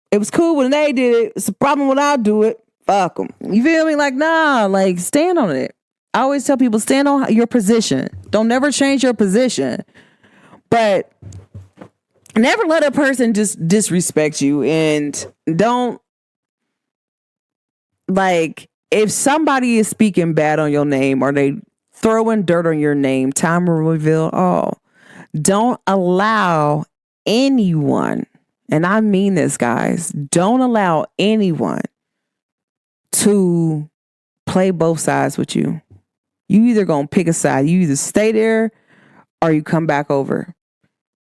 It was cool when they did it. It's a problem when I do it. Fuck them. You feel me? Like, nah, like, stand on it. I always tell people, stand on your position. Don't never change your position. But never let a person just disrespect you. And don't, like, if somebody is speaking bad on your name or they throwing dirt on your name, time will reveal all. Don't allow anyone, and I mean this, guys, don't allow anyone to play both sides with you. You either gonna pick a side. You either stay there or you come back over.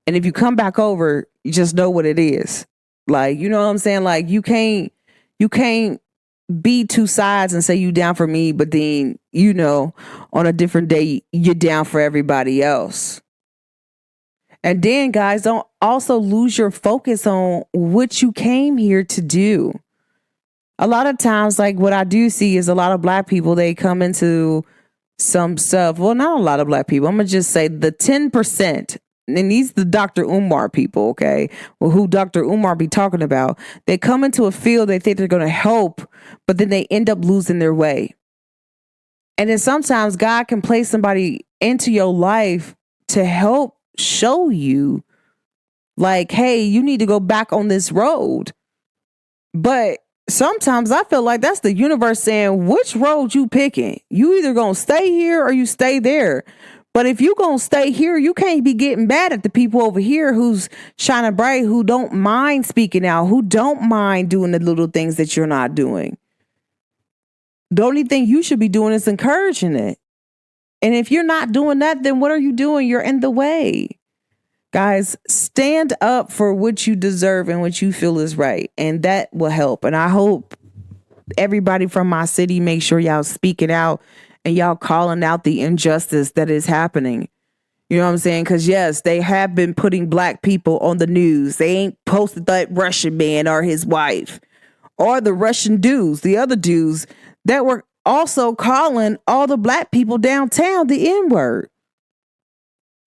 And if you come back over, you just know what it is. Like, you know what I'm saying? Like, you can't be two sides and say you down for me, but then, you know, on a different day, you're down for everybody else. And then, guys, don't also lose your focus on what you came here to do. A lot of times, like, what I do see is a lot of Black people, they come into some stuff. Well, not a lot of Black people. I'm going to just say the 10%. And these the Dr. Umar people, okay? Well, who Dr. Umar be talking about. They come into a field, they think they're going to help, but then they end up losing their way. And then sometimes God can place somebody into your life to help show you, like, hey, you need to go back on this road. But sometimes I feel like that's the universe saying, which road you picking? You either gonna stay here or you stay there. But if you gonna stay here, you can't be getting mad at the people over here who's shining bright, who don't mind speaking out, who don't mind doing the little things that you're not doing. The only thing you should be doing is encouraging it. And if you're not doing that, then what are you doing? You're in the way. Guys, stand up for what you deserve and what you feel is right. And that will help. And I hope everybody from my city, make sure y'all speaking out and y'all calling out the injustice that is happening. You know what I'm saying? Because yes, they have been putting black people on the news. They ain't posted that Russian man or his wife or the Russian dudes, the other dudes that were also calling all the black people downtown the N-word.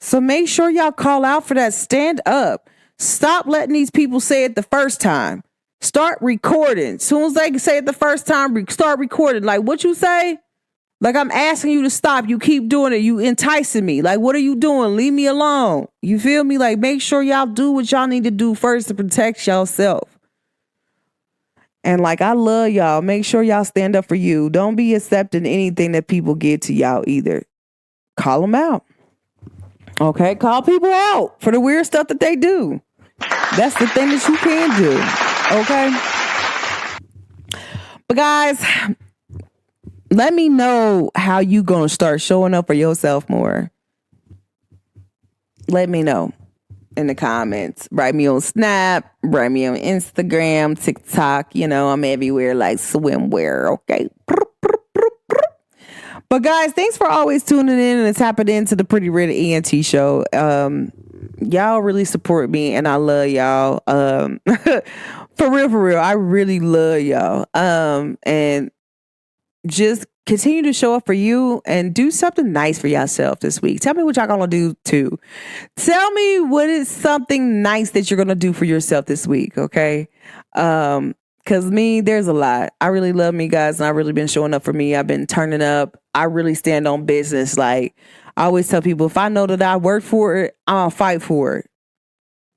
So make sure y'all call out for that. Stand up. Stop letting these people say it the first time. Start recording. As soon as they say it the first time, start recording. Like, what you say? Like, I'm asking you to stop. You keep doing it. You enticing me. Like, what are you doing? Leave me alone. You feel me? Like, make sure y'all do what y'all need to do first to protect yourself. And like, I love y'all. Make sure y'all stand up for you. Don't be accepting anything that people give to y'all either. Call them out. Okay? Call people out for the weird stuff that they do. That's the thing that you can do. Okay? But guys, let me know how you gonna start showing up for yourself more. Let me know in the comments. Write me on Snap, write me on Instagram, TikTok. You know, I'm everywhere like swimwear. Okay. But guys, thanks for always tuning in and tapping into the Pretty Red ENT Show. Y'all really support me and I love y'all. For real. I really love y'all. And just continue to show up for you and do something nice for yourself this week. Tell me what y'all gonna do too. Tell me what is something nice that you're gonna do for yourself this week, okay? Cause me, there's a lot. I really love me, guys, and I've really been showing up for me. I've been turning up. I really stand on business. Like, I always tell people, if I know that I work for it, I'll fight for it.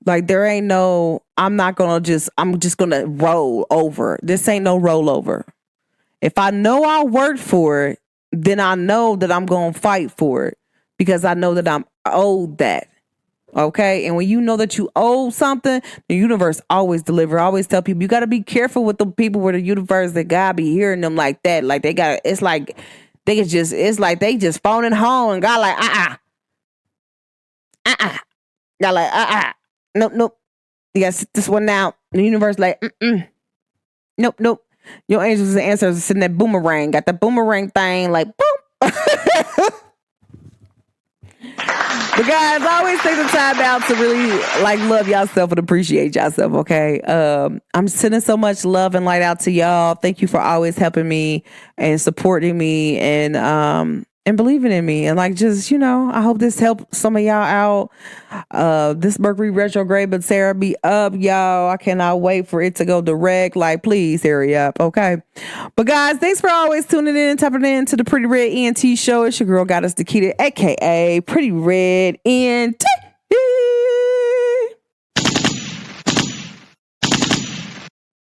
Like, there ain't no, I'm just gonna roll over. This ain't no rollover. If I know I worked for it, then I know that I'm going to fight for it because I know that I'm owed that. Okay. And when you know that you owe something, the universe always delivers. I always tell people, you got to be careful with the people with the universe that God be hearing them like that. Like it's like they just phoning home and God like, God like, nope. You got to sit this one out. The universe like, nope. Your angels and ancestors are sitting that boomerang. Got the boomerang thing like boom. But guys, always take the time out to really like love yourself and appreciate yourself, okay? I'm sending so much love and light out to y'all. Thank you for always helping me and supporting me and believing in me. And like, just, I hope this helped some of y'all out. This Mercury retrograde, but Sarah be up, y'all. I cannot wait for it to go direct. Like, please hurry up, okay? But guys, thanks for always tuning in and tapping in to the Pretty Red ENT Show. It's your girl, Goddess Naquita, aka Pretty Red ENT.